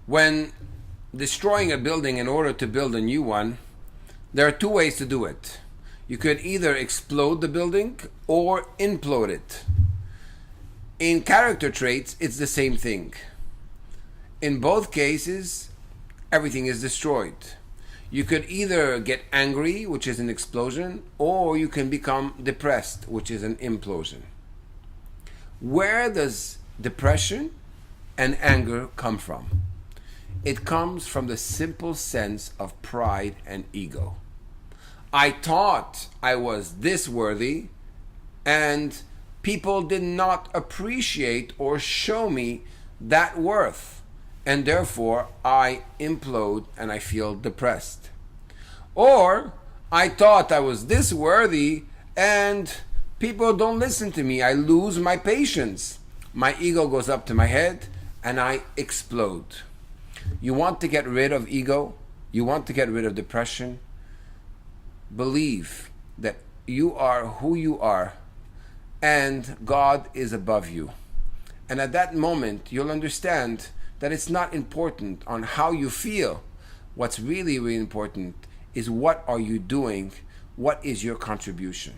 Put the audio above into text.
When destroying a building in order to build a new one, there are two ways to do it. You could either explode the building or implode it. In character traits, it's the same thing. In both cases, everything is destroyed. You could either get angry, which is an explosion, or you can become depressed, which is an implosion. Where does depression and anger come from? It comes from the simple sense of pride and ego. I thought I was this worthy, and people did not appreciate or show me that worth, and therefore I implode and I feel depressed. Or I thought I was this worthy, and people don't listen to me. I lose my patience. My ego goes up to my head and I explode. You want to get rid of ego? You want to get rid of depression? Believe that you are who you are and God is above you. And at that moment, you'll understand that it's not important on how you feel. What's really, really important is what are you doing? What is your contribution?